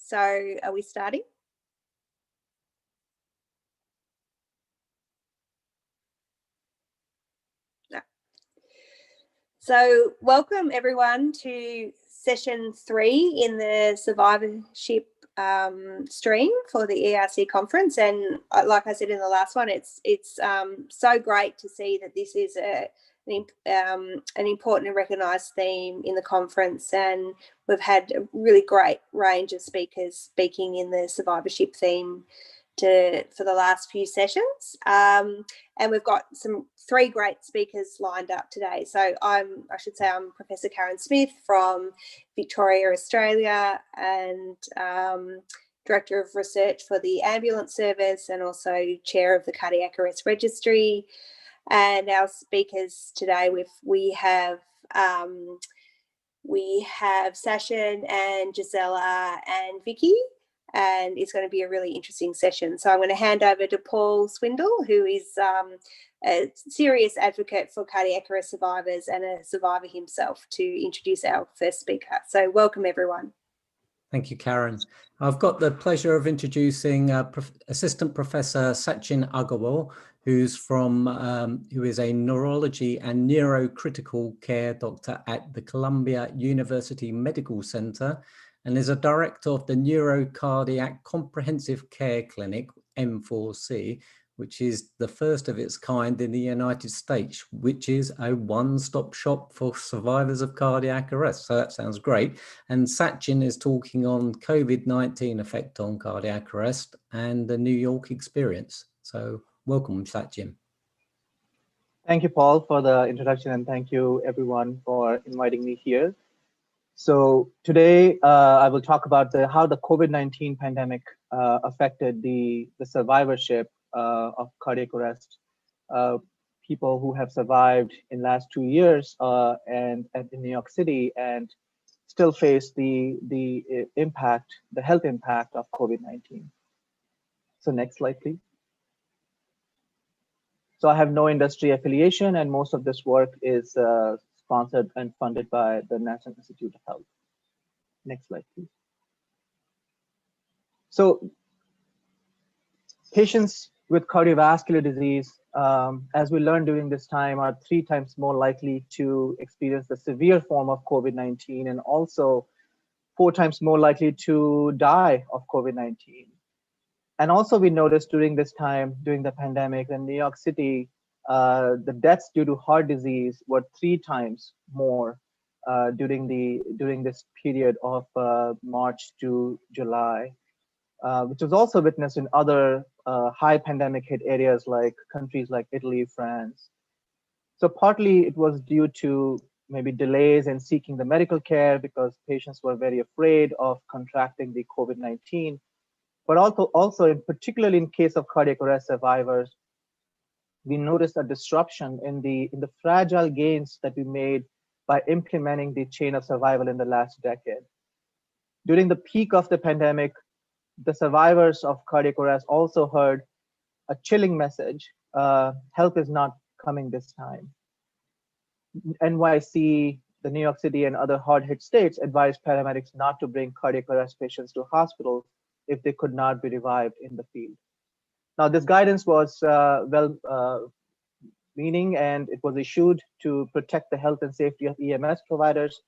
So are we starting? No. So welcome everyone to session 3 in the survivorship stream for the ERC conference. And like I said in the last one, it's so great to see that this is an important and recognised theme in the conference, and we've had a really great range of speakers speaking in the survivorship theme for the last few sessions, and we've got 3 great speakers lined up today. So I'm Professor Karen Smith from Victoria, Australia, and Director of Research for the Ambulance Service, and also Chair of the Cardiac Arrest Registry. And our speakers today, we have Sachin and Gisela and Vicky, and it's going to be a really interesting session. So I'm going to hand over to Paul Swindle, who is a serious advocate for cardiac arrest survivors and a survivor himself, to introduce our first speaker. So welcome, everyone. Thank you, Karen. I've got the pleasure of introducing Assistant Professor Sachin Agarwal, who is a neurology and neurocritical care doctor at the Columbia University Medical Center, and is a director of the Neurocardiac Comprehensive Care Clinic, M4C, which is the first of its kind in the United States, which is a one-stop shop for survivors of cardiac arrest. So that sounds great. And Sachin is talking on COVID-19 effect on cardiac arrest and the New York experience. So welcome, Sachin. Thank you, Paul, for the introduction, and thank you everyone for inviting me here. So today I will talk about how the COVID-19 pandemic affected the survivorship of cardiac arrest, people who have survived in last 2 years and in New York City and still face the health impact of COVID-19. So next slide, please. So I have no industry affiliation, and most of this work is sponsored and funded by the National Institute of Health. Next slide, please. So patients with cardiovascular disease, as we learned during this time, are 3 times more likely to experience the severe form of COVID-19, and also 4 times more likely to die of COVID-19. And also we noticed during this time, during the pandemic in New York City, the deaths due to heart disease were 3 times more during this period of March to July, which was also witnessed in other high pandemic hit areas like countries like Italy, France. So partly it was due to maybe delays in seeking the medical care because patients were very afraid of contracting the COVID-19, but also in particularly in case of cardiac arrest survivors, we noticed a disruption in the fragile gains that we made by implementing the chain of survival in the last decade. During the peak of the pandemic, the survivors of cardiac arrest also heard a chilling message: help is not coming this time. NYC, the New York City, and other hard-hit states advised paramedics not to bring cardiac arrest patients to hospitals if they could not be revived in the field. Now, this guidance was well-meaning, and it was issued to protect the health and safety of EMS providers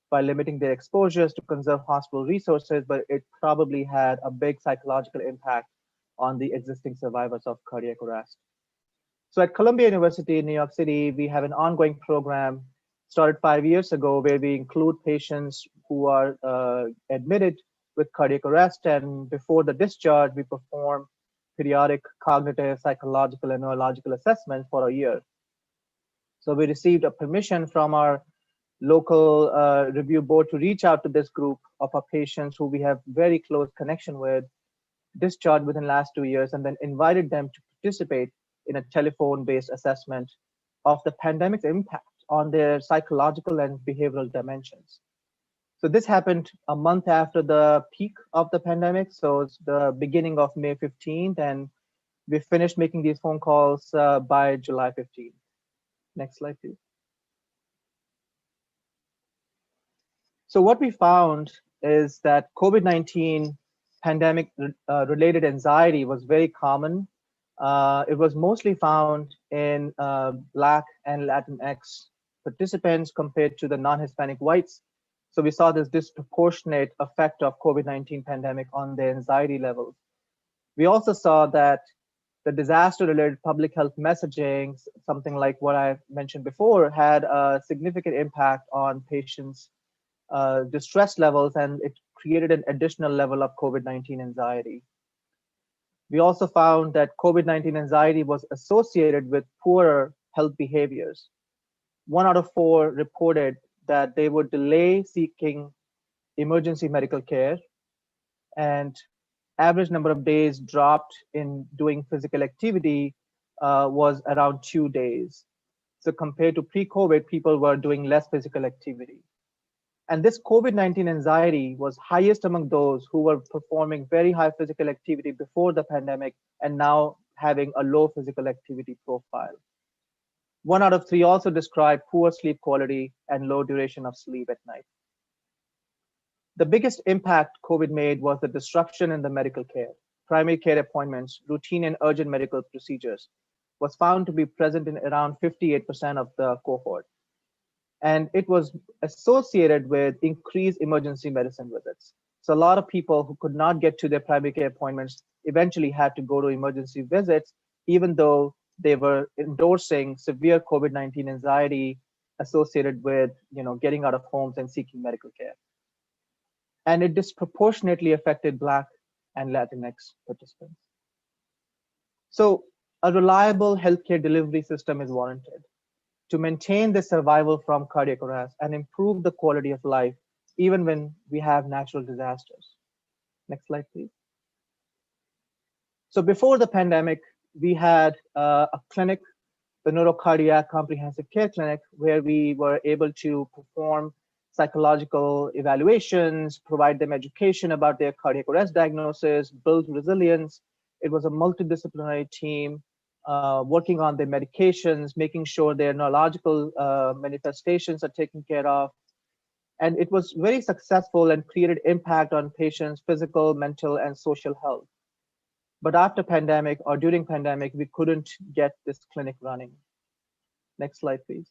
by limiting their exposures to conserve hospital resources, but it probably had a big psychological impact on the existing survivors of cardiac arrest. So at Columbia University in New York City, we have an ongoing program started 5 years ago where we include patients who are admitted with cardiac arrest, and before the discharge, we perform periodic cognitive, psychological, and neurological assessments for a year. So we received a permission from our local review board to reach out to this group of our patients who we have very close connection with, discharged within the last 2 years, and then invited them to participate in a telephone-based assessment of the pandemic's impact on their psychological and behavioral dimensions. So this happened a month after the peak of the pandemic. So it's the beginning of May 15th, and we finished making these phone calls by July 15th. Next slide, please. So what we found is that COVID-19 pandemic related anxiety was very common. It was mostly found in Black and Latinx participants compared to the non-Hispanic whites. So we saw this disproportionate effect of COVID-19 pandemic on their anxiety levels. We also saw that the disaster-related public health messaging, something like what I mentioned before, had a significant impact on patients' distress levels, and it created an additional level of COVID-19 anxiety. We also found that COVID-19 anxiety was associated with poorer health behaviors. 1 out of 4 reported that they would delay seeking emergency medical care, and average number of days dropped in doing physical activity was around 2 days. So compared to pre-COVID, people were doing less physical activity. And this COVID-19 anxiety was highest among those who were performing very high physical activity before the pandemic and now having a low physical activity profile. 1 out of 3 also described poor sleep quality and low duration of sleep at night. The biggest impact COVID made was the disruption in the medical care. Primary care appointments, routine and urgent medical procedures was found to be present in around 58% of the cohort. And it was associated with increased emergency medicine visits. So a lot of people who could not get to their primary care appointments eventually had to go to emergency visits, even though they were endorsing severe COVID-19 anxiety associated with, getting out of homes and seeking medical care. And it disproportionately affected Black and Latinx participants. So a reliable healthcare delivery system is warranted to maintain the survival from cardiac arrest and improve the quality of life, even when we have natural disasters. Next slide, please. So before the pandemic, we had a clinic, the Neurocardiac Comprehensive Care Clinic, where we were able to perform psychological evaluations, provide them education about their cardiac arrest diagnosis, build resilience. It was a multidisciplinary team working on their medications, making sure their neurological manifestations are taken care of. And it was very successful and created impact on patients' physical, mental, and social health. But after pandemic or during pandemic, we couldn't get this clinic running. Next slide, please.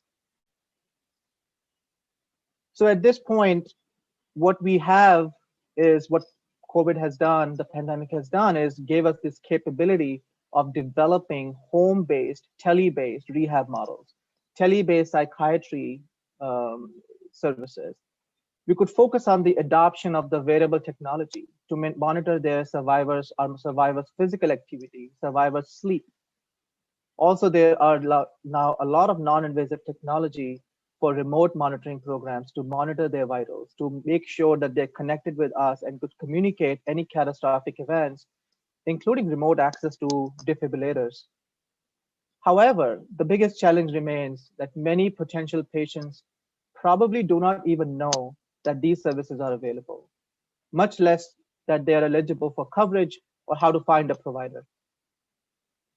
So at this point, what we have is what COVID has done, the pandemic has done, is gave us this capability of developing home-based, tele-based rehab models, tele-based psychiatry services. We could focus on the adoption of the wearable technology to monitor their survivors' physical activity, survivors' sleep. Also, there are now a lot of non-invasive technology for remote monitoring programs to monitor their vitals, to make sure that they're connected with us and could communicate any catastrophic events, including remote access to defibrillators. However, the biggest challenge remains that many potential patients probably do not even know that these services are available, much less that they are eligible for coverage or how to find a provider.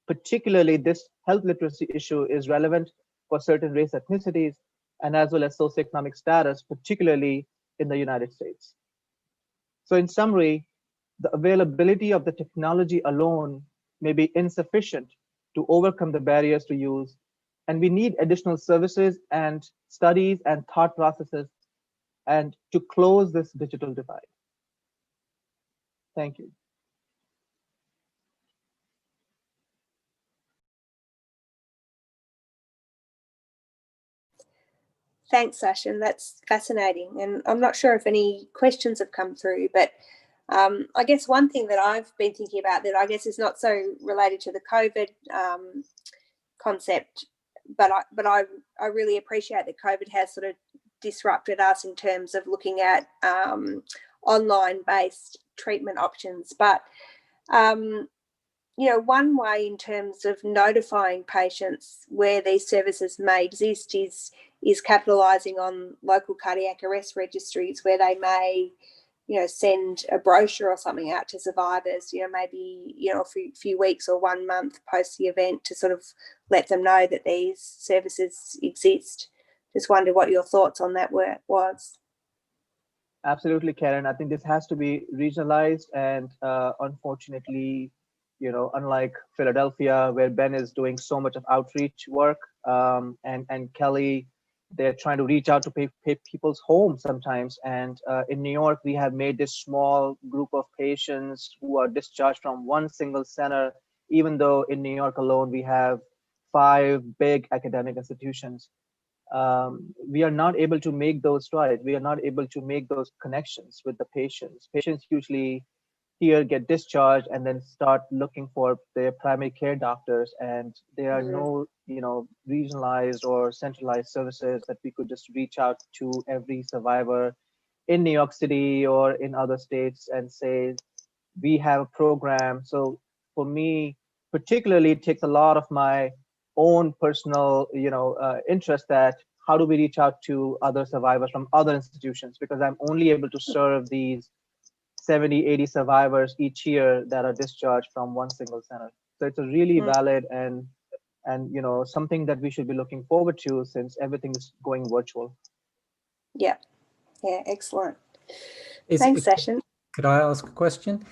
Particularly, this health literacy issue is relevant for certain race ethnicities and as well as socioeconomic status, particularly in the United States. So in summary, the availability of the technology alone may be insufficient to overcome the barriers to use, and we need additional services and studies and thought processes and to close this digital divide. Thank you. Thanks, Sachin. That's fascinating. And I'm not sure if any questions have come through, but I guess one thing that I've been thinking about that I guess is not so related to the COVID concept, but I really appreciate that COVID has sort of disrupted us in terms of looking at online-based treatment options. But one way in terms of notifying patients where these services may exist is capitalising on local cardiac arrest registries, where they may, send a brochure or something out to survivors, maybe, a few weeks or 1 month post the event to sort of let them know that these services exist. Just wonder what your thoughts on that was. Absolutely, Karen. I think this has to be regionalized, and unfortunately, unlike Philadelphia, where Ben is doing so much of outreach work, and Kelly, they're trying to reach out to people's homes sometimes. And in New York, we have made this small group of patients who are discharged from one single center, even though in New York alone we have 5 big academic institutions. We are not able to make those strides. We are not able to make those connections with the patients. Patients usually here get discharged and then start looking for their primary care doctors, and there are no, regionalized or centralized services that we could just reach out to every survivor in New York City or in other states and say, we have a program. So for me, particularly, it takes a lot of my own personal, interest that how do we reach out to other survivors from other institutions, because I'm only able to serve these 70, 80 survivors each year that are discharged from one single center. So it's a really valid and something that we should be looking forward to since everything is going virtual. Yeah, excellent. Thanks, Sachin. Could I ask a question?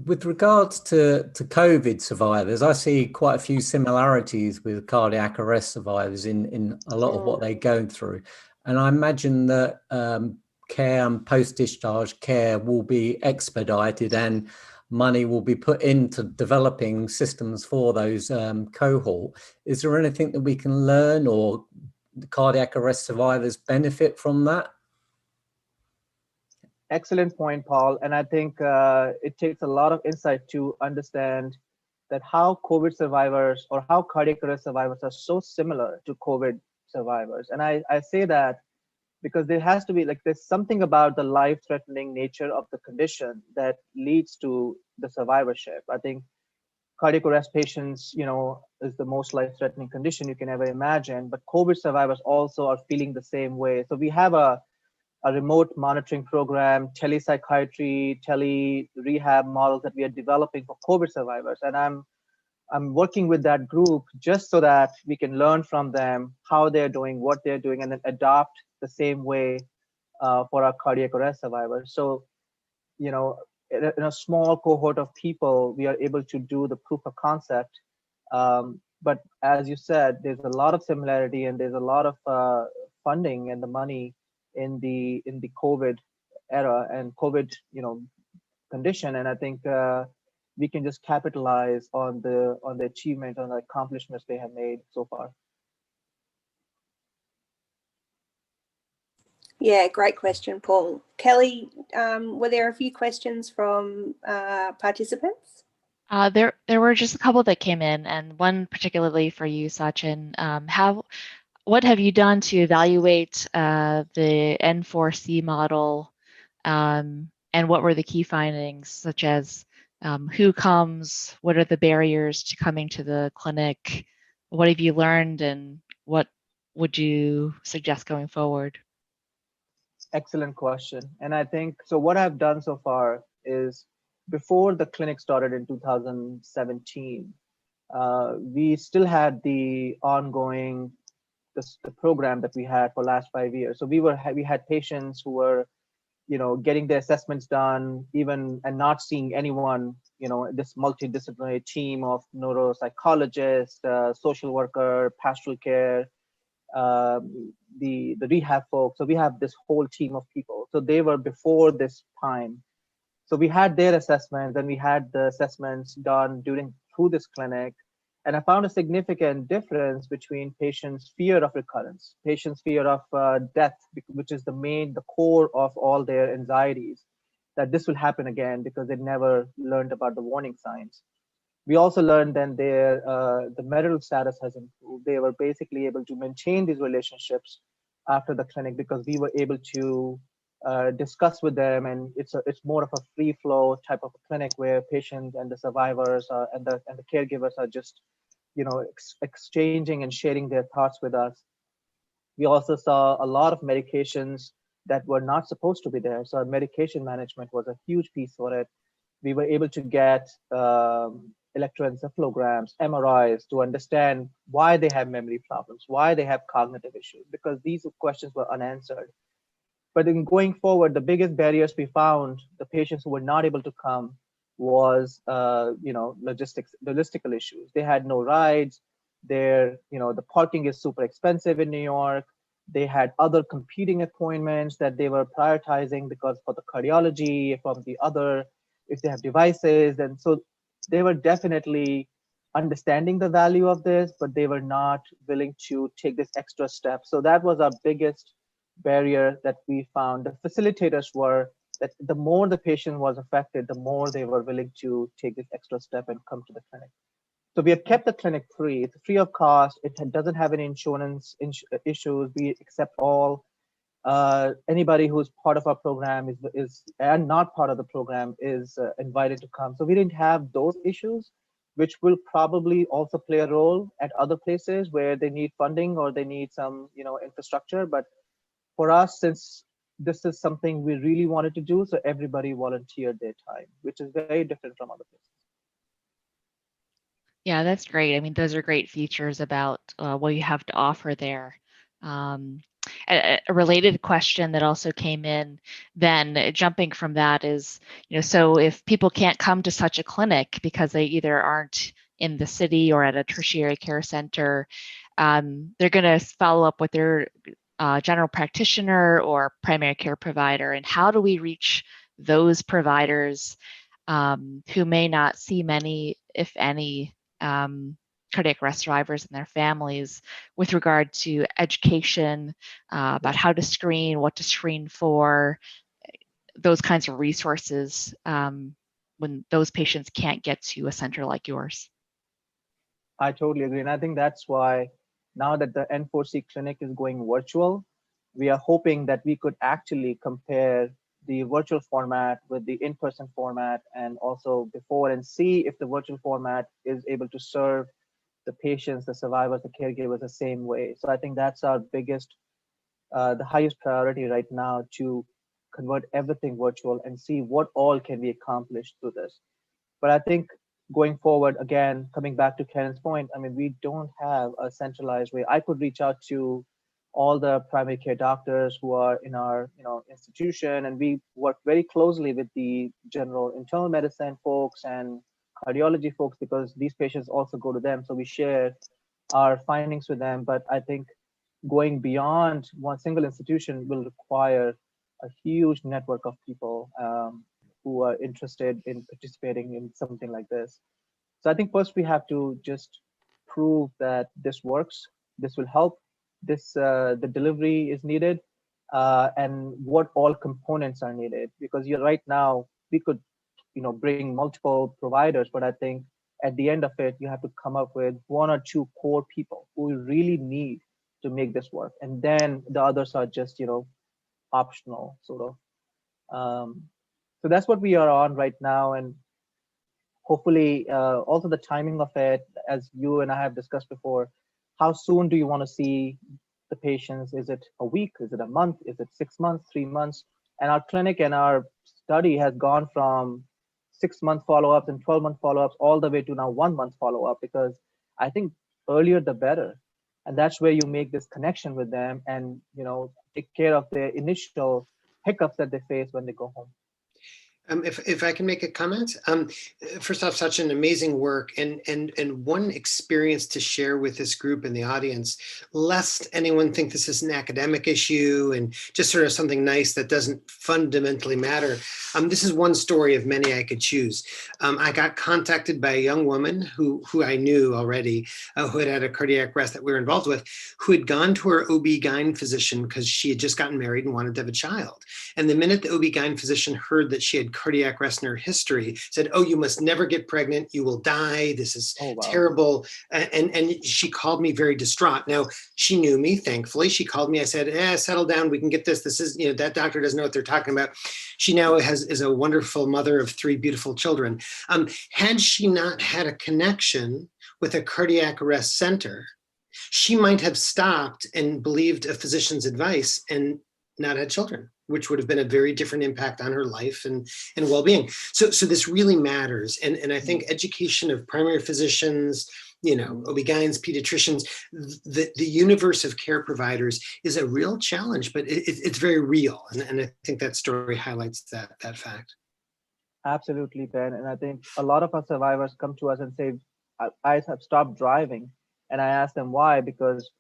With regards to COVID survivors, I see quite a few similarities with cardiac arrest survivors in a lot of what they're going through. And I imagine that care and post-discharge care will be expedited and money will be put into developing systems for those cohort. Is there anything that we can learn, or the cardiac arrest survivors benefit from that? Excellent point, Paul. And I think it takes a lot of insight to understand that how COVID survivors or how cardiac arrest survivors are so similar to COVID survivors. And I say that because there has to be, there's something about the life-threatening nature of the condition that leads to the survivorship. I think cardiac arrest patients, is the most life-threatening condition you can ever imagine, but COVID survivors also are feeling the same way. So we have a remote monitoring program, telepsychiatry, tele-rehab models that we are developing for COVID survivors. And I'm working with that group just so that we can learn from them how they're doing, what they're doing, and then adopt the same way for our cardiac arrest survivors. So, in a small cohort of people, we are able to do the proof of concept. But as you said, there's a lot of similarity and there's a lot of funding and the money in the COVID era and COVID, condition. And I think we can just capitalize on the achievement, on the accomplishments they have made so far. Yeah, great question, Paul. Kelly, were there a few questions from participants? There were just a couple that came in, and one particularly for you, Sachin. What have you done to evaluate the N4C model, and what were the key findings, such as who comes, what are the barriers to coming to the clinic, what have you learned, and what would you suggest going forward? Excellent question. And I think, so what I've done so far is, before the clinic started in 2017, we still had the ongoing the program that we had for last 5 years. So we had patients who were, getting their assessments done, even and not seeing anyone, this multidisciplinary team of neuropsychologists, social worker, pastoral care, the rehab folks. So we have this whole team of people. So they were before this time. So we had their assessments, and we had the assessments done through this clinic. And I found a significant difference between patients' fear of recurrence, patients' fear of death, which is the core of all their anxieties, that this will happen again because they never learned about the warning signs. We also learned that the marital status has improved. They were basically able to maintain these relationships after the clinic because we were able to discuss with them, and it's more of a free flow type of a clinic where patients and the survivors and the caregivers are just exchanging and sharing their thoughts with us. We also saw a lot of medications that were not supposed to be there, so our medication management was a huge piece for it. We were able to get electroencephalograms, MRIs, to understand why they have memory problems, why they have cognitive issues, because these questions were unanswered. But in going forward, the biggest barriers we found, the patients who were not able to come, was logistical issues. They had no rides. The parking is super expensive in New York. They had other competing appointments that they were prioritizing because for the cardiology, from the other, if they have devices, and so they were definitely understanding the value of this, but they were not willing to take this extra step. So that was our biggest barrier that we found. The facilitators were that the more the patient was affected, the more they were willing to take this extra step and come to the clinic. So we have kept the clinic free. It's free of cost. It doesn't have any insurance issues. We accept all. Anybody who's part of our program is and not part of the program is invited to come. So we didn't have those issues, which will probably also play a role at other places where they need funding or they need some infrastructure. But for us, since this is something we really wanted to do, so everybody volunteered their time, which is very different from other places. Yeah, that's great. I mean, those are great features about what you have to offer there. A related question that also came in, then jumping from that is, so if people can't come to such a clinic because they either aren't in the city or at a tertiary care center, they're going to follow up with their general practitioner or primary care provider. And how do we reach those providers who may not see many, if any, cardiac arrest survivors and their families with regard to education about how to screen, what to screen for, those kinds of resources when those patients can't get to a center like yours? I totally agree. And I think that's why now that the N4C clinic is going virtual, we are hoping that we could actually compare the virtual format with the in-person format and also before and see if the virtual format is able to serve the patients, the survivors, the caregivers the same way. So I think that's our biggest, the highest priority right now, to convert everything virtual and see what all can be accomplished through this. But I think going forward, again, coming back to Karen's point, I mean, we don't have a centralized way. I could reach out to all the primary care doctors who are in our institution, and we work very closely with the general internal medicine folks and cardiology folks because these patients also go to them. So we share our findings with them. But I think going beyond one single institution will require a huge network of people who are interested in participating in something like this. So I think first we have to just prove that this works, this will help, the delivery is needed, and what all components are needed. Because right now we could bring multiple providers, but I think at the end of it, you have to come up with one or two core people who you really need to make this work. And then the others are just, optional sort of. So that's what we are on right now. And hopefully also the timing of it, as you and I have discussed before, how soon do you want to see the patients? Is it a week? Is it a month? Is it 6 months, 3 months? And our clinic and our study has gone from 6-month follow-ups and 12-month follow-ups all the way to now 1 month follow-up, because I think earlier the better. And that's where you make this connection with them and take care of their initial hiccups that they face when they go home. If I can make a comment, first off, such an amazing work and one experience to share with this group and the audience, lest anyone think this is an academic issue and just sort of something nice that doesn't fundamentally matter. This is one story of many I could choose. I got contacted by a young woman who I knew already, who had a cardiac arrest that we were involved with, who had gone to her OB-GYN physician because she had just gotten married and wanted to have a child. And the minute the OB-GYN physician heard that she had cardiac arrest in her history, said, "Oh, you must never get pregnant. You will die. This is terrible." And she called me very distraught. Now, she knew me, thankfully. She called me. I said, settle down. We can get this. This is, that doctor doesn't know what they're talking about. She now is a wonderful mother of 3 beautiful children. Had she not had a connection with a cardiac arrest center, she might have stopped and believed a physician's advice and not had children, which would have been a very different impact on her life and well-being. So this really matters. And I think education of primary physicians, OB-GYNs, pediatricians, the universe of care providers is a real challenge, but it's very real. And I think that story highlights that fact. Absolutely, Ben. And I think a lot of our survivors come to us and say, I have stopped driving. And I ask them why, because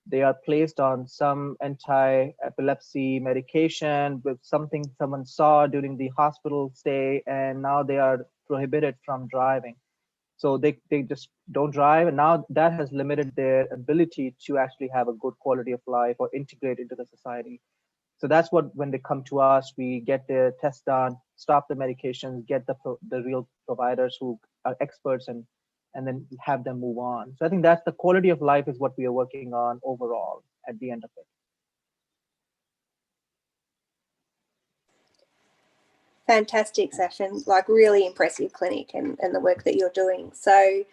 they are placed on some anti-epilepsy medication with something someone saw during the hospital stay, and now they are prohibited from driving. So they just don't drive, and now that has limited their ability to actually have a good quality of life or integrate into the society. So that's what, when they come to us, we get their tests done, stop the medications, get the real providers who are experts, and then have them move on. So I think that's the quality of life is what we are working on overall at the end of it. Fantastic session, like really impressive clinic and the work that you're doing. So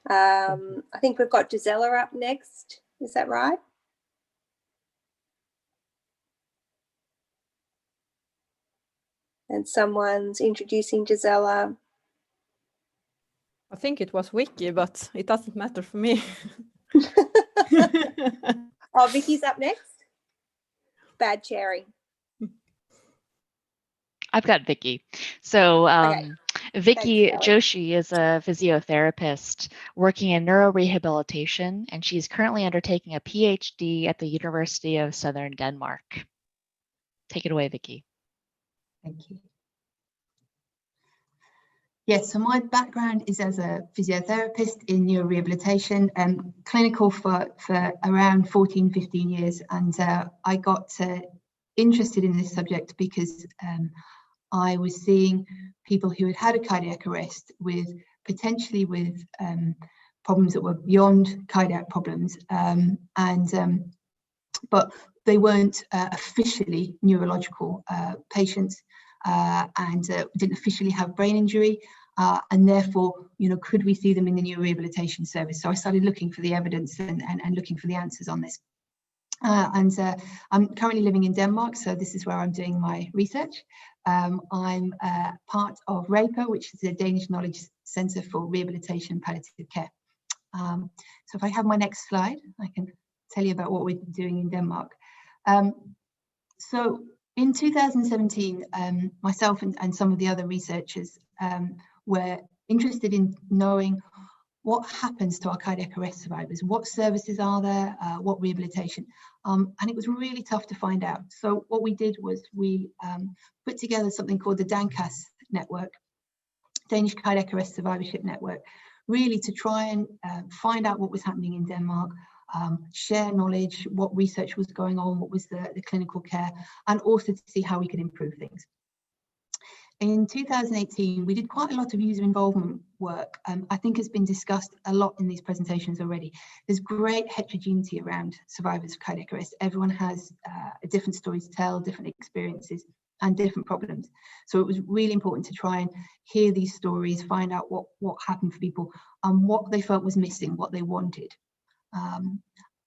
I think we've got Gisela up next. Is that right? And someone's introducing Gisela. I think it was Vicky, but it doesn't matter for me. Oh, Vicky's up next. Bad sharing. I've got Vicky. So Okay. Vicky Thanks, Joshi is a physiotherapist working in neurorehabilitation, and she's currently undertaking a PhD at the University of Southern Denmark. Take it away, Vicky. Thank you. Yes, so my background is as a physiotherapist in neurorehabilitation, clinical for around 14, 15 years. And I got interested in this subject because I was seeing people who had had a cardiac arrest potentially with problems that were beyond cardiac problems, but they weren't officially neurological patients and didn't officially have brain injury. And therefore, could we see them in the neurorehabilitation service? So I started looking for the evidence and looking for the answers on this. I'm currently living in Denmark, so this is where I'm doing my research. I'm part of REFER, which is a Danish Knowledge Centre for Rehabilitation and Palliative Care. So if I have my next slide, I can tell you about what we're doing in Denmark. So in 2017, myself and some of the other researchers were interested in knowing what happens to our cardiac arrest survivors, what services are there, what rehabilitation, and it was really tough to find out. So what we did was we put together something called the DANCAS network, Danish Cardiac Arrest Survivorship Network, really to try and find out what was happening in Denmark, share knowledge, what research was going on, what was the clinical care, and also to see how we could improve things. In 2018, we did quite a lot of user involvement work. I think has been discussed a lot in these presentations already. There's great heterogeneity around survivors of cardiac arrest. Everyone has a different story to tell, different experiences, and different problems. So it was really important to try and hear these stories, find out what happened for people and what they felt was missing, what they wanted.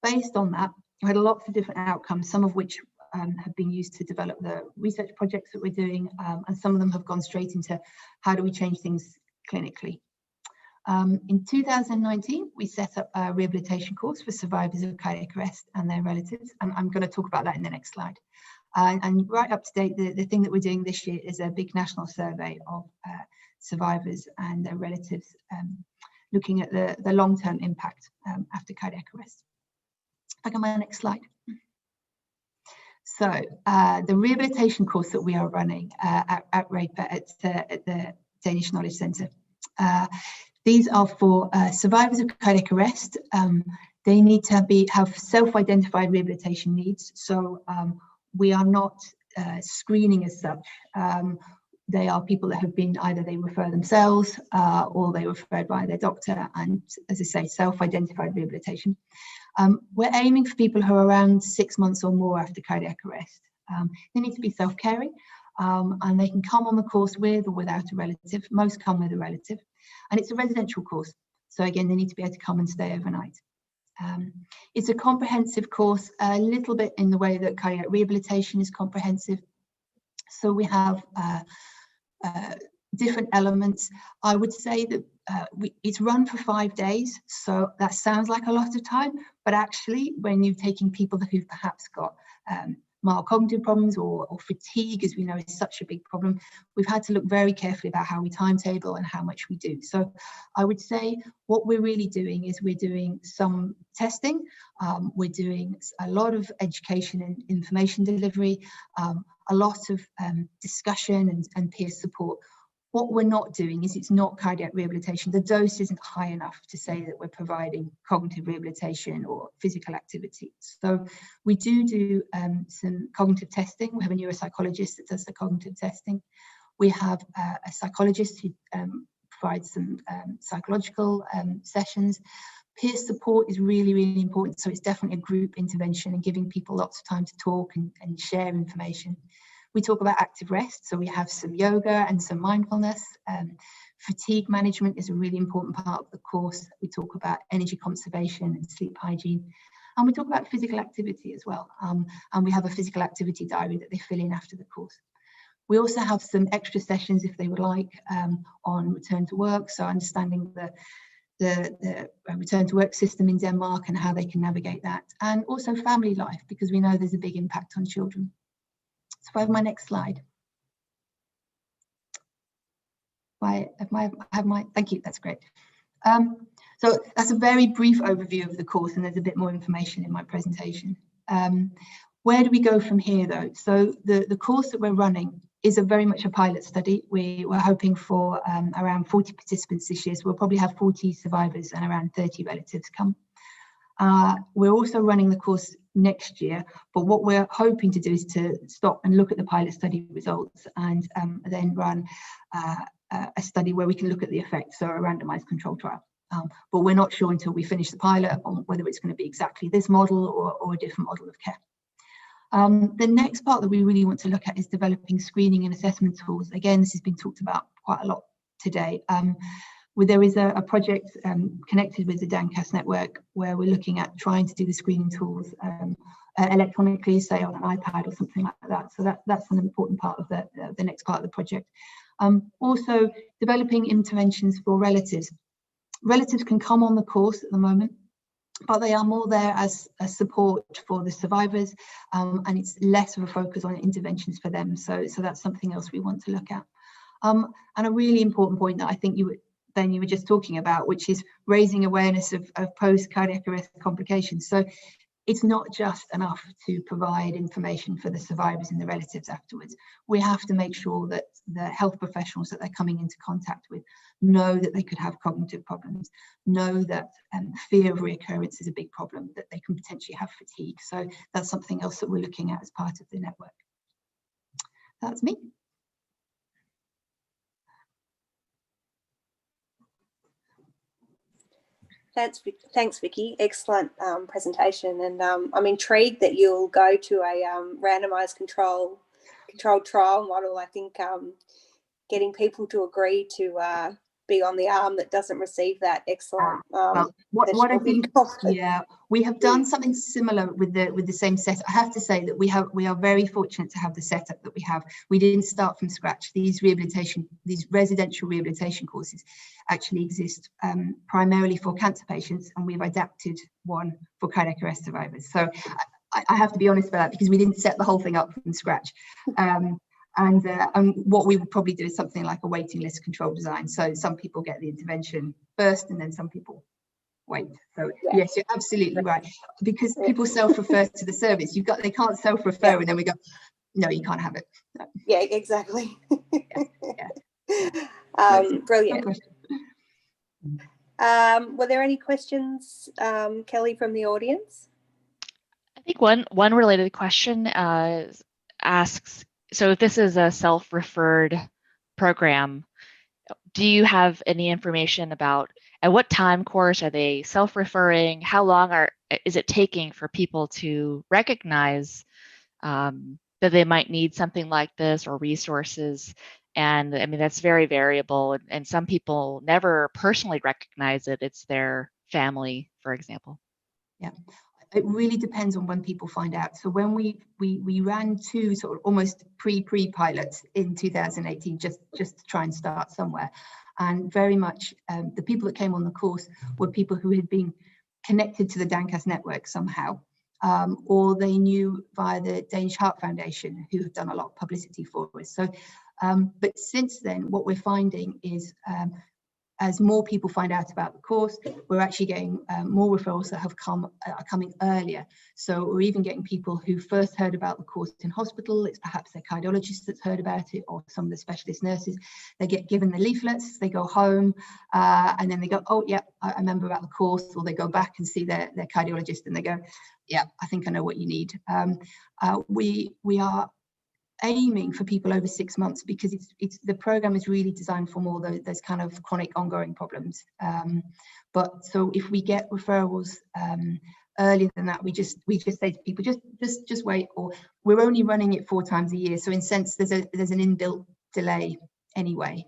Based on that, I had lots of different outcomes, some of which have been used to develop the research projects that we're doing, and some of them have gone straight into how do we change things clinically. In 2019, we set up a rehabilitation course for survivors of cardiac arrest and their relatives, and I'm going to talk about that in the next slide. And right up to date, the thing that we're doing this year is a big national survey of survivors and their relatives, looking at the long-term impact after cardiac arrest. If I can have my next slide. So the rehabilitation course that we are running at REFER at the Danish Knowledge Centre, these are for survivors of cardiac arrest. They need to have self-identified rehabilitation needs. So we are not screening as such. They are people that have been either they refer themselves or they were referred by their doctor, and as I say, self-identified rehabilitation. We're aiming for people who are around 6 months or more after cardiac arrest. They need to be self-caring, and they can come on the course with or without a relative. Most come with a relative, and it's a residential course. So again, they need to be able to come and stay overnight. It's a comprehensive course, a little bit in the way that cardiac rehabilitation is comprehensive. So we have different elements. I would say that it's run for 5 days, so that sounds like a lot of time, but actually when you're taking people who've perhaps got mild cognitive problems or fatigue, as we know is such a big problem, we've had to look very carefully about how we timetable and how much we do. So I would say what we're really doing is we're doing some testing, we're doing a lot of education and information delivery, a lot of discussion and peer support. What we're not doing is it's not cardiac rehabilitation. The dose isn't high enough to say that we're providing cognitive rehabilitation or physical activity. So we do some cognitive testing. We have a neuropsychologist that does the cognitive testing. We have a psychologist who provides some psychological sessions. Peer support is really, really important. So it's definitely a group intervention and giving people lots of time to talk and share information. We talk about active rest, so we have some yoga and some mindfulness. Fatigue management is a really important part of the course. We talk about energy conservation and sleep hygiene. And we talk about physical activity as well. And we have a physical activity diary that they fill in after the course. We also have some extra sessions, if they would like, on return to work, so understanding the return to work system in Denmark and how they can navigate that. And also family life, because we know there's a big impact on children. So if I have my next slide. Thank you, that's great. So that's a very brief overview of the course, and there's a bit more information in my presentation. Where do we go from here though? So the course that we're running is very much a pilot study. We're hoping for around 40 participants this year, so we'll probably have 40 survivors and around 30 relatives come. We're also running the course next year, but what we're hoping to do is to stop and look at the pilot study results and then run a study where we can look at the effects, so a randomized control trial. But we're not sure until we finish the pilot on whether it's going to be exactly this model or a different model of care. The next part that we really want to look at is developing screening and assessment tools. Again, this has been talked about quite a lot today. There is a project connected with the DANCAS network where we're looking at trying to do the screening tools electronically, say on an iPad or something like that. So that's an important part of the next part of the project. Also developing interventions for relatives. Relatives can come on the course at the moment, but they are more there as a support for the survivors, and it's less of a focus on interventions for them. So that's something else we want to look at. And a really important point that I think you were just talking about, which is raising awareness of post-cardiac arrest complications. So it's not just enough to provide information for the survivors and the relatives afterwards. We have to make sure that the health professionals that they're coming into contact with know that they could have cognitive problems, know that fear of reoccurrence is a big problem, that they can potentially have fatigue. So that's something else that we're looking at as part of the network. That's me. Thanks, Vicky. Excellent presentation, and I'm intrigued that you'll go to a randomised controlled trial model. I think getting people to agree to be on the arm that doesn't receive that, excellent. Well, what I think, yeah, we have done something similar with the same setup. I have to say that we are very fortunate to have the setup that we have. We didn't start from scratch. These residential rehabilitation courses actually exist primarily for cancer patients, and we've adapted one for cardiac arrest survivors. So I have to be honest about that, because we didn't set the whole thing up from scratch. And what we would probably do is something like a waiting list control design. So some people get the intervention first, and then some people wait. So yeah. Yes, you're absolutely right. Because people self-refer to the service, they can't self-refer, and then we go, no, you can't have it. No. Yeah, exactly. Yeah. Brilliant. Were there any questions, Kelly, from the audience? I think one related question asks, so if this is a self-referred program, do you have any information about at what time course are they self-referring? How long is it taking for people to recognize that they might need something like this or resources? And I mean, that's very variable, and some people never personally recognize it. It's their family, for example. Yeah. It really depends on when people find out. So when we ran two sort of almost pre-pilots in 2018, just to try and start somewhere. And very much the people that came on the course were people who had been connected to the Dancast network somehow, or they knew via the Danish Heart Foundation, who have done a lot of publicity for us. So, but since then, what we're finding is as more people find out about the course, we're actually getting more referrals that have are coming earlier. So we're even getting people who first heard about the course in hospital. It's perhaps their cardiologist that's heard about it, or some of the specialist nurses. They get given the leaflets, they go home, and then they go, oh yeah, I remember about the course, or they go back and see their cardiologist and they go, yeah, I think I know what you need. We are aiming for people over 6 months, because it's the program is really designed for more those kind of chronic ongoing problems. But so if we get referrals earlier than that, we just say to people, just wait, or we're only running it 4 times a year. So in a sense, there's an inbuilt delay anyway.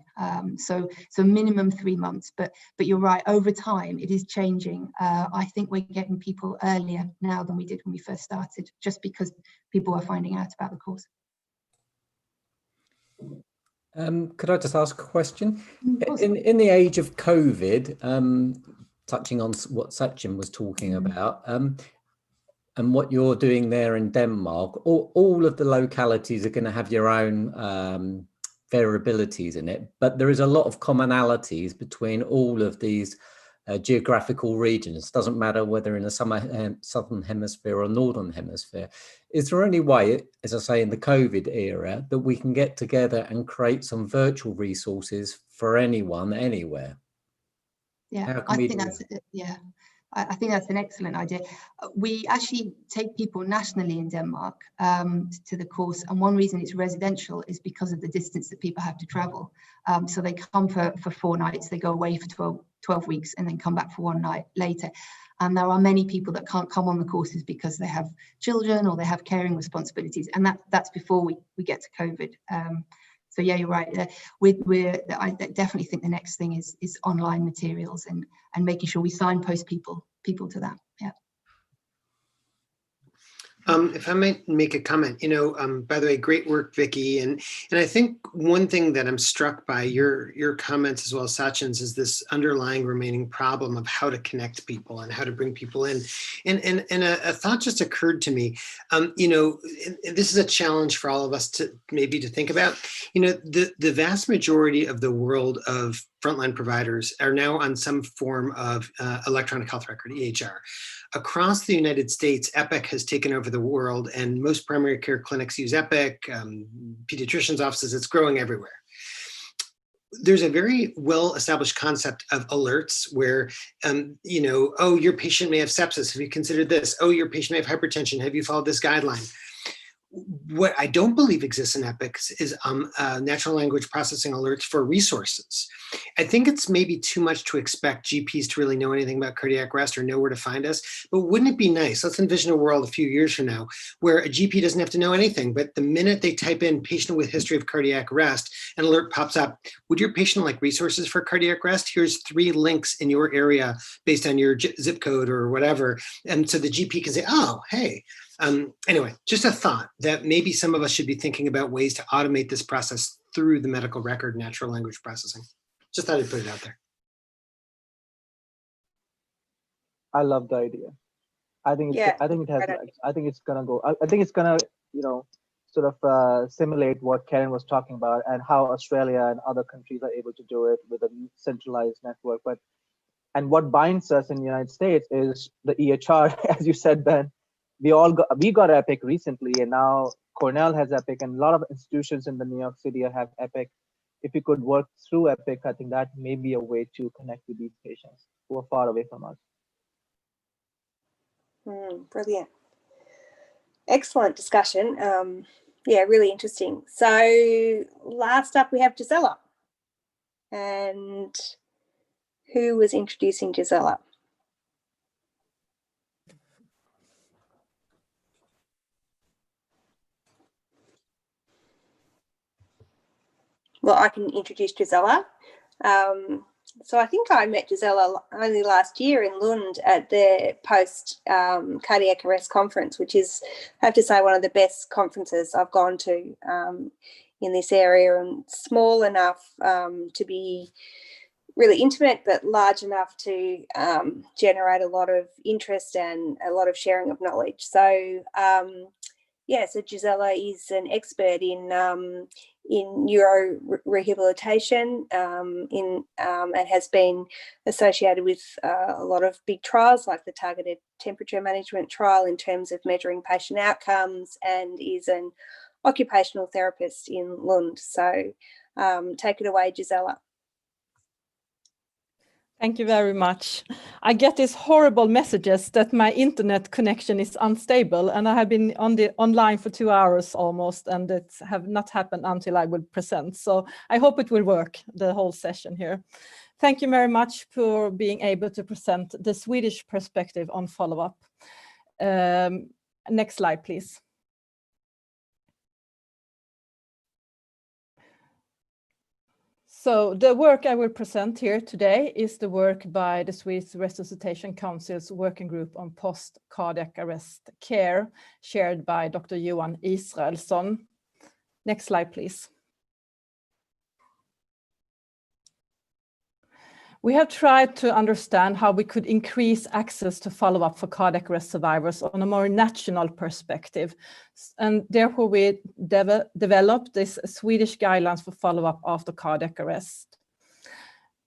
So minimum 3 months, but you're right, over time it is changing. I think we're getting people earlier now than we did when we first started, just because people are finding out about the course. Could I just ask a question? In the age of COVID, touching on what Sachin was talking about, and what you're doing there in Denmark, all of the localities are going to have your own variabilities in it, but there is a lot of commonalities between all of these geographical regions. Doesn't matter whether in the southern hemisphere or northern hemisphere. Is there any way, as I say, in the COVID era, that we can get together and create some virtual resources for anyone, anywhere? Yeah, I think that's I think that's an excellent idea. We actually take people nationally in Denmark to the course, and one reason it's residential is because of the distance that people have to travel. So they come for 4 nights, they go away for 12 weeks, and then come back for 1 night later. And there are many people that can't come on the courses because they have children or they have caring responsibilities, and that's before we get to COVID. So yeah, you're right. I definitely think the next thing is online materials and making sure we signpost people to that. Yeah. If I might make a comment, by the way, great work, Vicky. And I think one thing that I'm struck by your comments as well as Sachin's is this underlying remaining problem of how to connect people and how to bring people in. And a thought just occurred to me, this is a challenge for all of us to think about. The vast majority of the world of frontline providers are now on some form of electronic health record, EHR. Across the United States, Epic has taken over the world, and most primary care clinics use Epic, pediatricians' offices, it's growing everywhere. There's a very well-established concept of alerts where, oh, your patient may have sepsis. Have you considered this? Oh, your patient may have hypertension. Have you followed this guideline? What I don't believe exists in Epic is natural language processing alerts for resources. I think it's maybe too much to expect GPs to really know anything about cardiac arrest or know where to find us, but wouldn't it be nice? Let's envision a world a few years from now where a GP doesn't have to know anything, but the minute they type in patient with history of cardiac arrest, an alert pops up. Would your patient like resources for cardiac arrest? Here's 3 links in your area based on your zip code or whatever. And so the GP can say, oh, hey, anyway, just a thought that maybe some of us should be thinking about ways to automate this process through the medical record, natural language processing. Just thought I'd put it out there. I love the idea. I think it has legs. I think it's gonna go. I think it's gonna, sort of simulate what Karen was talking about and how Australia and other countries are able to do it with a centralized network. And what binds us in the United States is the EHR, as you said, Ben. We got Epic recently, and now Cornell has Epic, and a lot of institutions in the New York City have Epic. If you could work through Epic, I think that may be a way to connect with these patients who are far away from us. Brilliant. Excellent discussion. Yeah, really interesting. So last up we have Gisela. And who was introducing Gisela? Well, I can introduce Gisela. So I think I met Gisela only last year in Lund at the post cardiac arrest conference, which is, I have to say, one of the best conferences I've gone to in this area, and small enough to be really intimate, but large enough to generate a lot of interest and a lot of sharing of knowledge. So so Gisela is an expert in neuro rehabilitation and has been associated with a lot of big trials like the targeted temperature management trial in terms of measuring patient outcomes, and is an occupational therapist in Lund. So take it away, Gisela. Thank you very much. I get these horrible messages that my internet connection is unstable, and I have been online for 2 hours almost, and it have not happened until I will present. So I hope it will work, the whole session here. Thank you very much for being able to present the Swedish perspective on follow-up. Next slide, please. So the work I will present here today is the work by the Swedish Resuscitation Council's working group on post-cardiac arrest care, shared by Dr. Johan Israelsson. Next slide, please. We have tried to understand how we could increase access to follow-up for cardiac arrest survivors on a more national perspective. And therefore, we developed this Swedish guidelines for follow-up after cardiac arrest.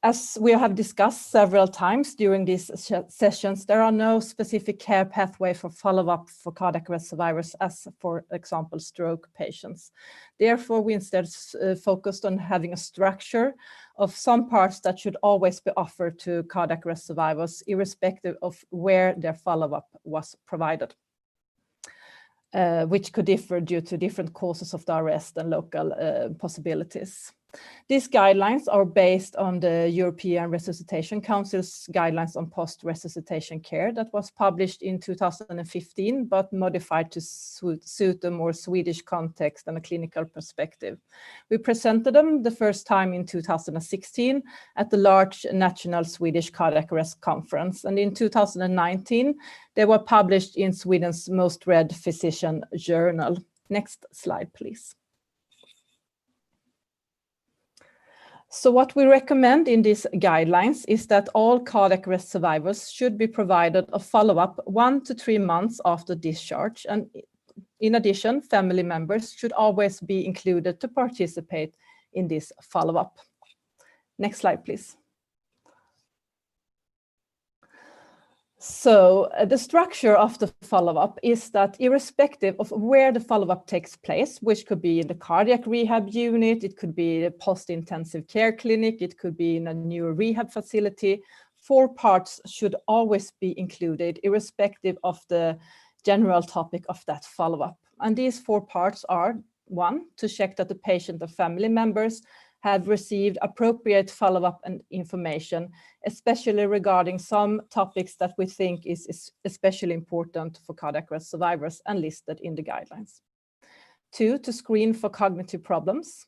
As we have discussed several times during these sessions, there are no specific care pathway for follow-up for cardiac arrest survivors, as for example, stroke patients. Therefore, we instead focused on having a structure of some parts that should always be offered to cardiac arrest survivors, irrespective of where their follow-up was provided, which could differ due to different causes of the arrest and local possibilities. These guidelines are based on the European Resuscitation Council's guidelines on post-resuscitation care that was published in 2015, but modified to suit a more Swedish context and a clinical perspective. We presented them the first time in 2016 at the large National Swedish Cardiac Arrest Conference, and in 2019 they were published in Sweden's most read physician journal. Next slide, please. So what we recommend in these guidelines is that all cardiac arrest survivors should be provided a follow-up 1 to 3 months after discharge. And in addition, family members should always be included to participate in this follow-up. Next slide, please. So the structure of the follow-up is that irrespective of where the follow-up takes place, which could be in the cardiac rehab unit, it could be a post-intensive care clinic, it could be in a neuro rehab facility, 4 parts should always be included, irrespective of the general topic of that follow-up. And these 4 parts are: 1, to check that the patient and family members have received appropriate follow-up and information, especially regarding some topics that we think is especially important for cardiac arrest survivors and listed in the guidelines. 2, to screen for cognitive problems.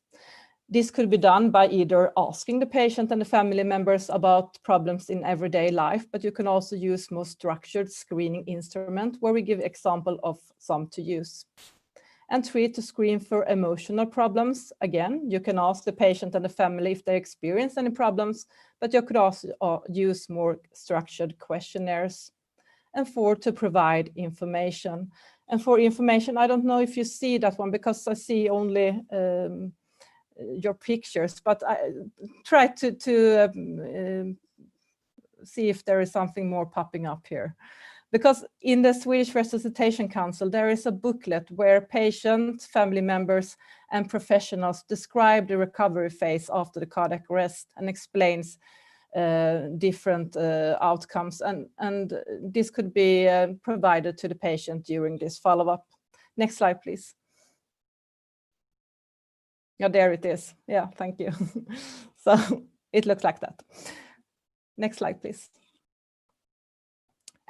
This could be done by either asking the patient and the family members about problems in everyday life, but you can also use more structured screening instrument where we give example of some to use. And 3, to screen for emotional problems. Again, you can ask the patient and the family if they experience any problems, but you could also use more structured questionnaires. And 4, to provide information. And for information, I don't know if you see that one because I see only your pictures, but I try to see if there is something more popping up here. Because in the Swedish Resuscitation Council, there is a booklet where patients, family members, and professionals describe the recovery phase after the cardiac arrest and explains different outcomes. And this could be provided to the patient during this follow-up. Next slide, please. Yeah, there it is. Yeah, thank you. So it looks like that. Next slide, please.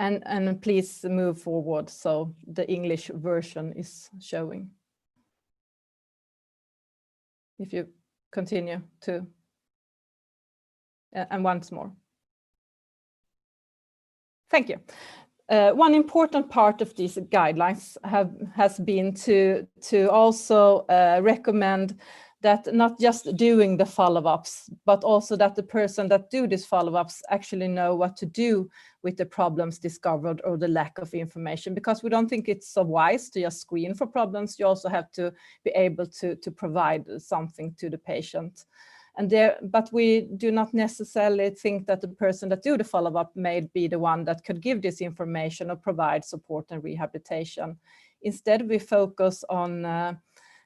And please move forward so the English version is showing. If you continue to, and once more. Thank you. One important part of these guidelines has been to also recommend that not just doing the follow-ups, but also that the person that do these follow-ups actually know what to do with the problems discovered or the lack of information, because we don't think it's so wise to just screen for problems. You also have to be able to provide something to the patient. But we do not necessarily think that the person that do the follow-up may be the one that could give this information or provide support and rehabilitation. Instead, we focus on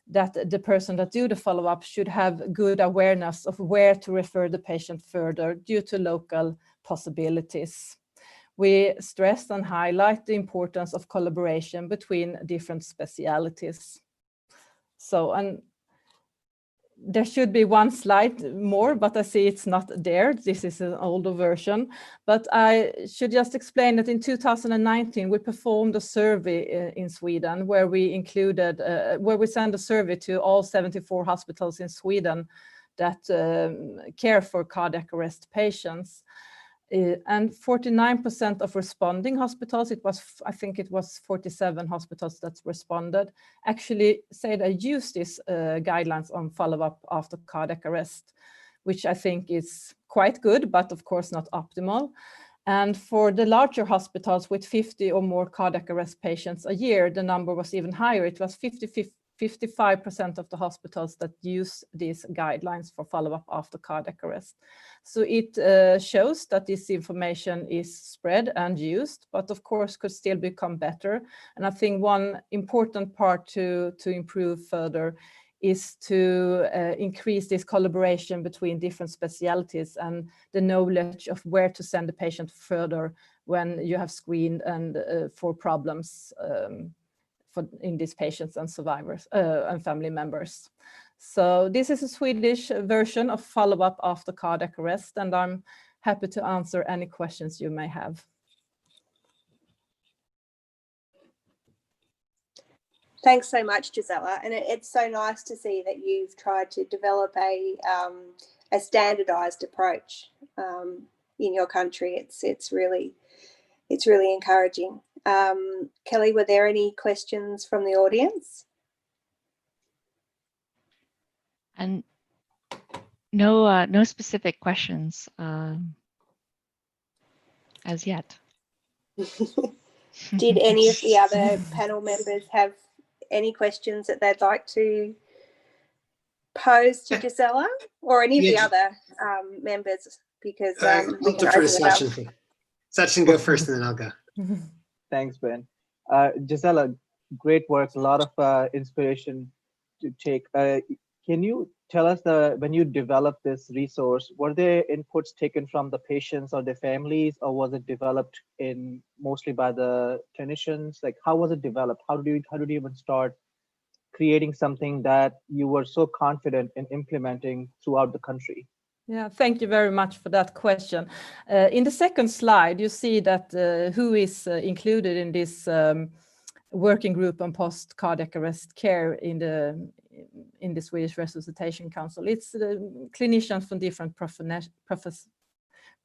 that the person that do the follow-up should have good awareness of where to refer the patient further due to local possibilities. We stress and highlight the importance of collaboration between different specialities. So, and there should be one slide more, but I see it's not there. This is an older version, but I should just explain that in 2019, we performed a survey in Sweden where we included, where we sent a survey to all 74 hospitals in Sweden that care for cardiac arrest patients. And 49% of responding hospitals, I think it was 47 hospitals that responded, actually say they use these guidelines on follow-up after cardiac arrest, which I think is quite good, but of course not optimal. And for the larger hospitals with 50 or more cardiac arrest patients a year, the number was even higher. It was 55% of the hospitals that use these guidelines for follow-up after cardiac arrest. So it shows that this information is spread and used, but of course could still become better. And I think one important part to improve further is to increase this collaboration between different specialties and the knowledge of where to send the patient further when you have screened and for problems in these patients and survivors and family members. So this is a Swedish version of follow-up after cardiac arrest, and I'm happy to answer any questions you may have. Thanks so much, Gisela. And it's so nice to see that you've tried to develop a standardized approach in your country. It's really encouraging. Kelly, were there any questions from the audience? And no specific questions as yet. Did any of the other panel members have any questions that they'd like to pose to Gisela or any of the other members? Because we can open it up. Sachin, go first, and then I'll go. Thanks, Ben. Gisela, great work. A lot of inspiration to take. Can you tell us when you developed this resource, were there inputs taken from the patients or their families, or was it developed mostly by the clinicians? Like, how was it developed? How did you even start creating something that you were so confident in implementing throughout the country? Yeah, thank you very much for that question. In the second slide, you see that who is included in this working group on post-cardiac arrest care in the Swedish Resuscitation Council. It's the clinicians from different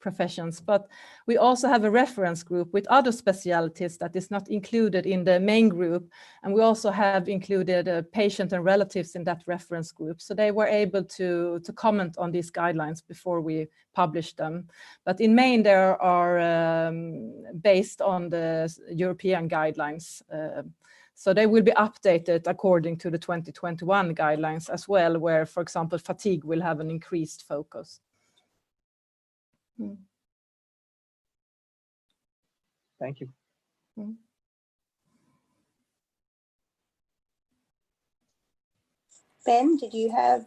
professions, but we also have a reference group with other specialties that is not included in the main group, and we also have included patient and relatives in that reference group, so they were able to comment on these guidelines before we published them. But in main, they are based on the European guidelines, so they will be updated according to the 2021 guidelines as well, where, for example, fatigue will have an increased focus. Thank you. Ben, did you have?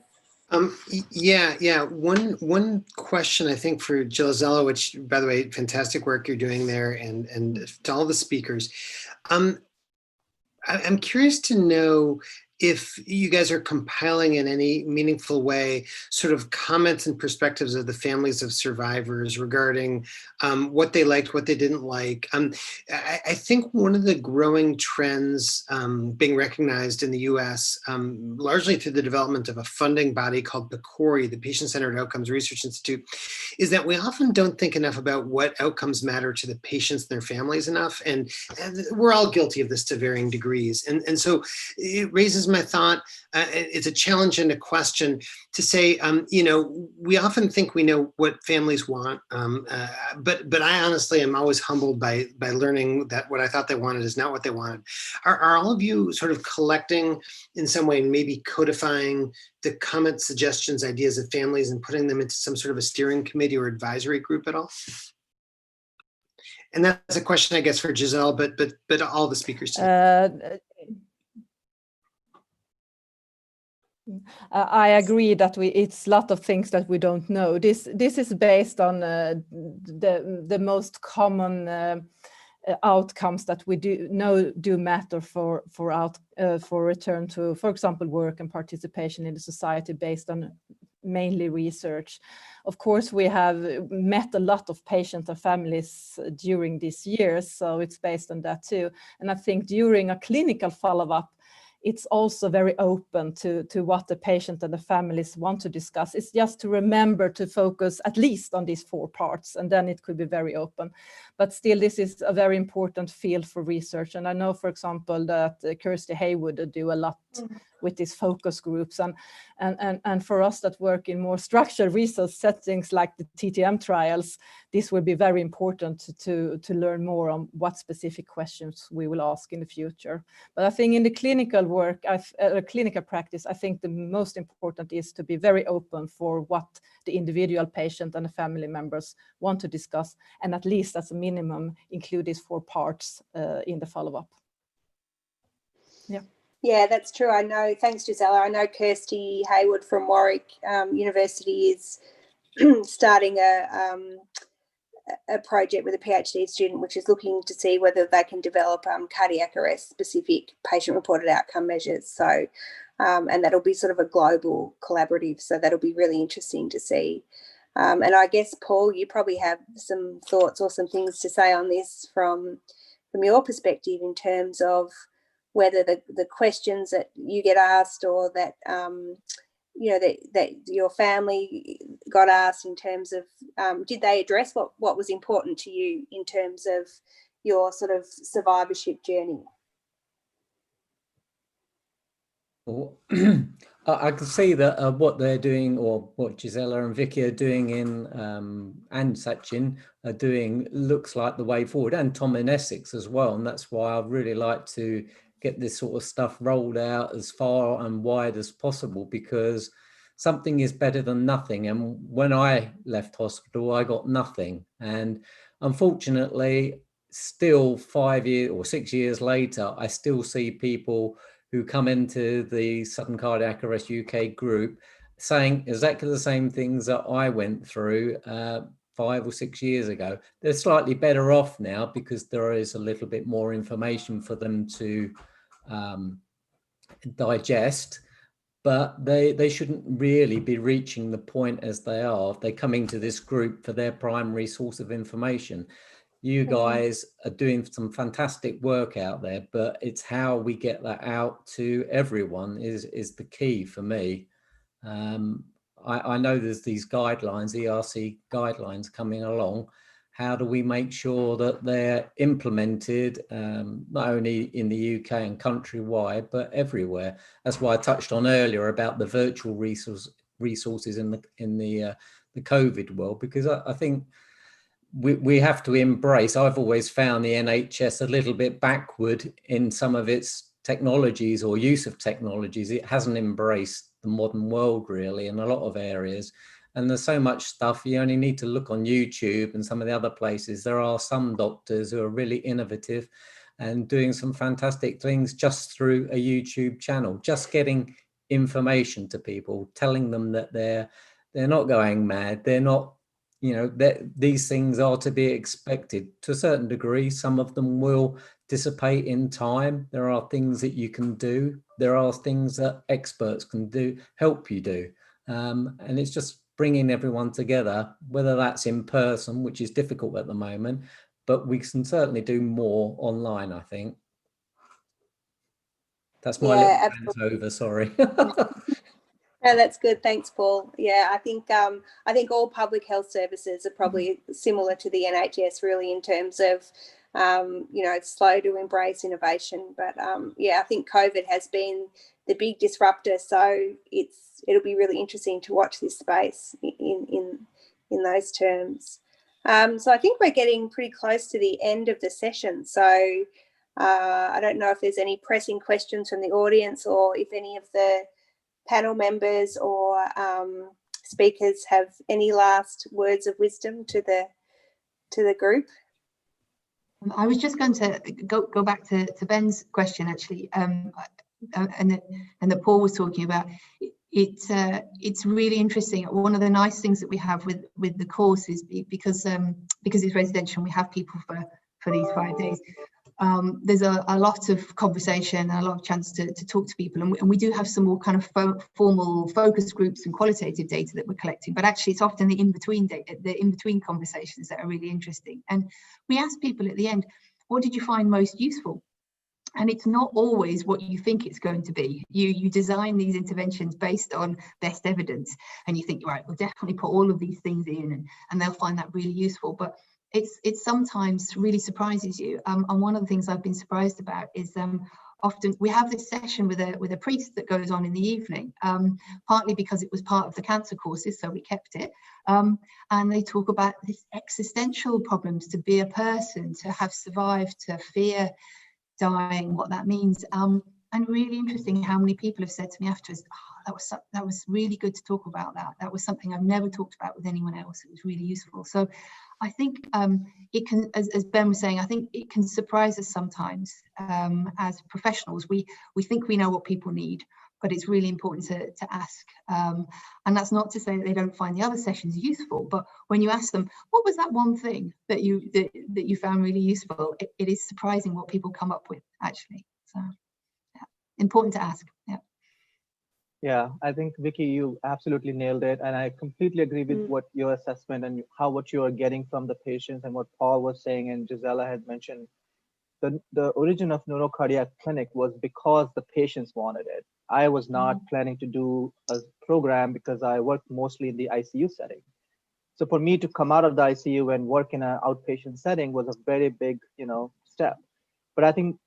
Yeah. One question I think for Gisela, which, by the way, fantastic work you're doing there, and to all the speakers. I'm curious to know if you guys are compiling in any meaningful way sort of comments and perspectives of the families of survivors regarding what they liked, what they didn't like. I think one of the growing trends being recognized in the US, largely through the development of a funding body called PCORI, the Patient-Centered Outcomes Research Institute, is that we often don't think enough about what outcomes matter to the patients and their families enough. And we're all guilty of this to varying degrees. And so it raises my thought. It's a challenge and a question to say, we often think we know what families want, but I honestly am always humbled by learning that what I thought they wanted is not what they wanted. Are all of you sort of collecting in some way, maybe codifying the comments, suggestions, ideas of families and putting them into some sort of a steering committee or advisory group at all? And that's a question, I guess, for Giselle, but all the speakers today. I agree that it's a lot of things that we don't know. This is based on the most common outcomes that we do matter for return to, for example, work and participation in the society, based on mainly research. Of course, we have met a lot of patients and families during these years, so it's based on that too. And I think during a clinical follow-up, it's also very open to what the patient and the families want to discuss. It's just to remember to focus at least on these 4 parts, and then it could be very open. But still, this is a very important field for research. And I know, for example, that Kirsty Haywood do a lot with these focus groups. And for us that work in more structured research settings like the TTM trials, this will be very important to learn more on what specific questions we will ask in the future. But I think in the clinical work, clinical practice, I think the most important is to be very open for what the individual patient and the family members want to discuss, and at least as a minimum include these 4 parts in the follow-up. Yeah, that's true. I know, thanks Gisela, I know Kirsty Haywood from Warwick University is starting a project with a PhD student which is looking to see whether they can develop cardiac arrest specific patient reported outcome measures. So and that'll be sort of a global collaborative, so that'll be really interesting to see. And I guess, Paul, you probably have some thoughts or some things to say on this from your perspective, in terms of whether the questions that you get asked, or that that your family got asked, in terms of did they address what was important to you in terms of your sort of survivorship journey? Well, I can see that what they're doing, or what Gisela and Vicky are doing and Sachin are doing, looks like the way forward, and Tom in Essex as well. And that's why I'd really like to get this sort of stuff rolled out as far and wide as possible, because something is better than nothing. And when I left hospital, I got nothing. And unfortunately, still 5 years or 6 years later, I still see people who come into the Sudden Cardiac Arrest UK group saying exactly the same things that I went through 5 or 6 years ago. They're slightly better off now because there is a little bit more information for them to digest, but they shouldn't really be reaching the point as they are. They're coming to this group for their primary source of information. You guys are doing some fantastic work out there, but it's how we get that out to everyone is the key for me. I know there's these guidelines, ERC guidelines coming along. How do we make sure that they're implemented, not only in the UK and countrywide, but everywhere? That's why I touched on earlier about the virtual resources in the COVID world, because I think we have to embrace. I've always found the NHS a little bit backward in some of its technologies or use of technologies. It hasn't embraced the modern world really in a lot of areas. And there's so much stuff, you only need to look on YouTube and some of the other places. There are some doctors who are really innovative and doing some fantastic things just through a YouTube channel, just getting information to people, telling them that they're not going mad. They're not, these things are to be expected to a certain degree. Some of them will dissipate in time. There are things that you can do. There are things that experts can do, help you do. And it's just bringing everyone together, whether that's in person, which is difficult at the moment, but we can certainly do more online, I think. That's my little rant over, sorry. No, that's good. Thanks, Paul. Yeah, I think all public health services are probably similar to the NHS, really, in terms of it's slow to embrace innovation. But yeah, I think COVID has been the big disruptor. So it'll be really interesting to watch this space in those terms. So I think we're getting pretty close to the end of the session. So I don't know if there's any pressing questions from the audience, or if any of the panel members or speakers have any last words of wisdom to the group. I was just going to go back to Ben's question, actually, and that Paul was talking about. It's really interesting. One of the nice things that we have with the course is because it's residential and we have people for these 5 days. There's a lot of conversation and a lot of chance to talk to people, and we do have some more kind of formal focus groups and qualitative data that we're collecting, but actually it's often the in-between conversations that are really interesting. And we ask people at the end, what did you find most useful? And it's not always what you think it's going to be. You design these interventions based on best evidence, and you think, right, we'll definitely put all of these things in, and they'll find that really useful. But it sometimes really surprises you. And one of the things I've been surprised about is often we have this session with a priest that goes on in the evening, partly because it was part of the cancer courses, so we kept it. And they talk about this existential problems, to be a person, to have survived, to fear dying, what that means. And really interesting how many people have said to me afterwards, oh, that was really good to talk about that. That was something I've never talked about with anyone else. It was really useful. So I think it can, as Ben was saying, I think it can surprise us sometimes as professionals. We think we know what people need, but it's really important to ask. And that's not to say that they don't find the other sessions useful, but when you ask them, what was that one thing that you found really useful, it is surprising what people come up with, actually. So yeah, important to ask. Yeah. Yeah, I think, Vicky, you absolutely nailed it. And I completely agree with what your assessment and what you are getting from the patients, and what Paul was saying and Gisela had mentioned. The origin of neurocardiac clinic was because the patients wanted it. I was not planning to do a program because I worked mostly in the ICU setting. So for me to come out of the ICU and work in an outpatient setting was a very big, step. But I think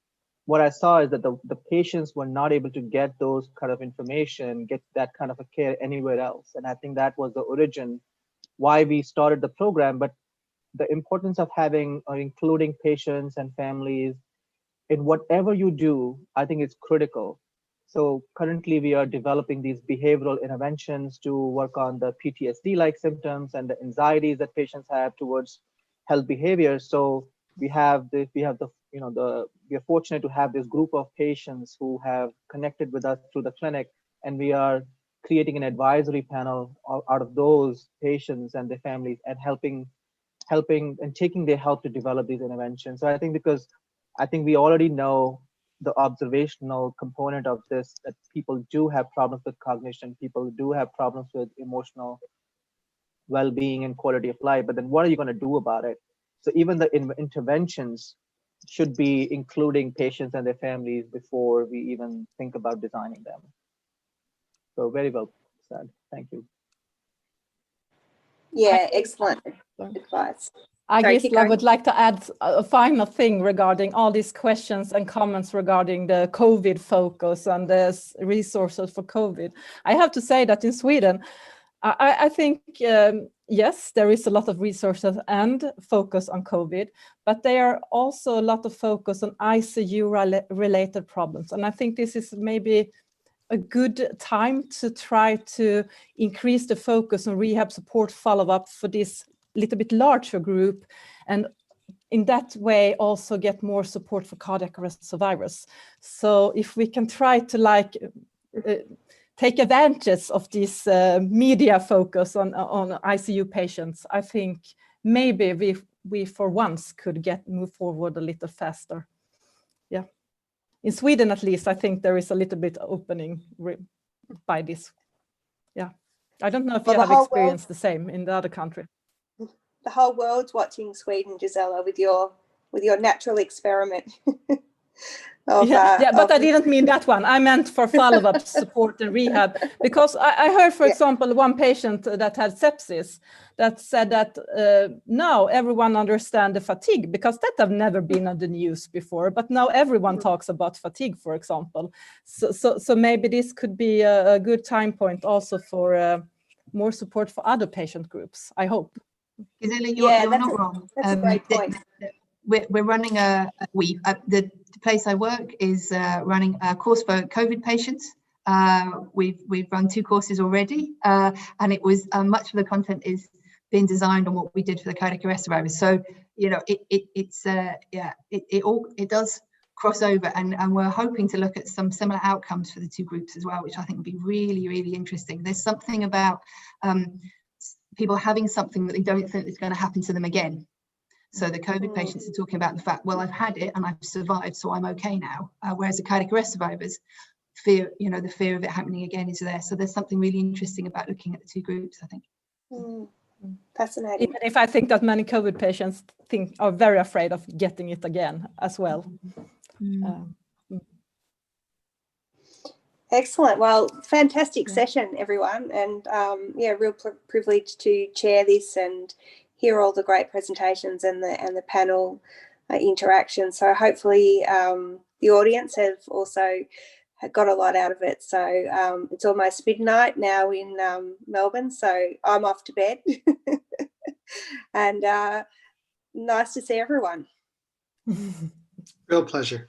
what I saw is that the patients were not able to get those kind of information, get that kind of a care anywhere else. And I think that was the origin why we started the program. But the importance of having or including patients and families in whatever you do, I think it's critical. So currently we are developing these behavioral interventions to work on the PTSD-like symptoms and the anxieties that patients have towards health behavior. So we are fortunate to have this group of patients who have connected with us through the clinic, and we are creating an advisory panel out of those patients and their families, and helping and taking their help to develop these interventions. So I think we already know the observational component of this, that people do have problems with cognition, people do have problems with emotional well-being and quality of life, but then what are you going to do about it? So even the interventions should be including patients and their families before we even think about designing them. So very well said. Thank you. Yeah, excellent advice. I would like to add a final thing regarding all these questions and comments regarding the COVID focus and the resources for COVID. I have to say that in Sweden, I think, yes, there is a lot of resources and focus on COVID, but there are also a lot of focus on ICU-related problems. And I think this is maybe a good time to try to increase the focus on rehab support follow-up for this little bit larger group, and in that way also get more support for cardiac arrest survivors. So if we can try to take advantage of this media focus on ICU patients, I think maybe we for once could move forward a little faster. Yeah, in Sweden at least, I think there is a little bit opening by this. Yeah, I don't know if you have experienced the same in the other country. The whole world's watching Sweden, Gisela, with your natural experiment. of yeah, but I of- didn't mean that one. I meant for follow-up support and rehab, because I heard, for example, one patient that had sepsis that said that now everyone understands the fatigue, because that have never been on the news before, but now everyone talks about fatigue, for example. So maybe this could be a good time point also for more support for other patient groups, I hope. Gisela, you're not wrong. That's a great point. We're running the place I work is running a course for COVID patients. We've run 2 courses already, and it was much of the content is being designed on what we did for the cardiac arrest survivors. So it does cross over, and we're hoping to look at some similar outcomes for the 2 groups as well, which I think would be really, really interesting. There's something about people having something that they don't think is going to happen to them again. So the COVID patients are talking about the fact, well, I've had it and I've survived, so I'm okay now. Whereas the cardiac arrest survivors, fear, the fear of it happening again is there. So there's something really interesting about looking at the 2 groups, I think. Fascinating. Even if I think that many COVID patients are very afraid of getting it again as well. Excellent. Well, fantastic session, everyone. And real privilege to chair this and hear all the great presentations and the panel interaction. So hopefully the audience have also got a lot out of it. So it's almost midnight now in Melbourne, so I'm off to bed. And nice to see everyone. Real pleasure.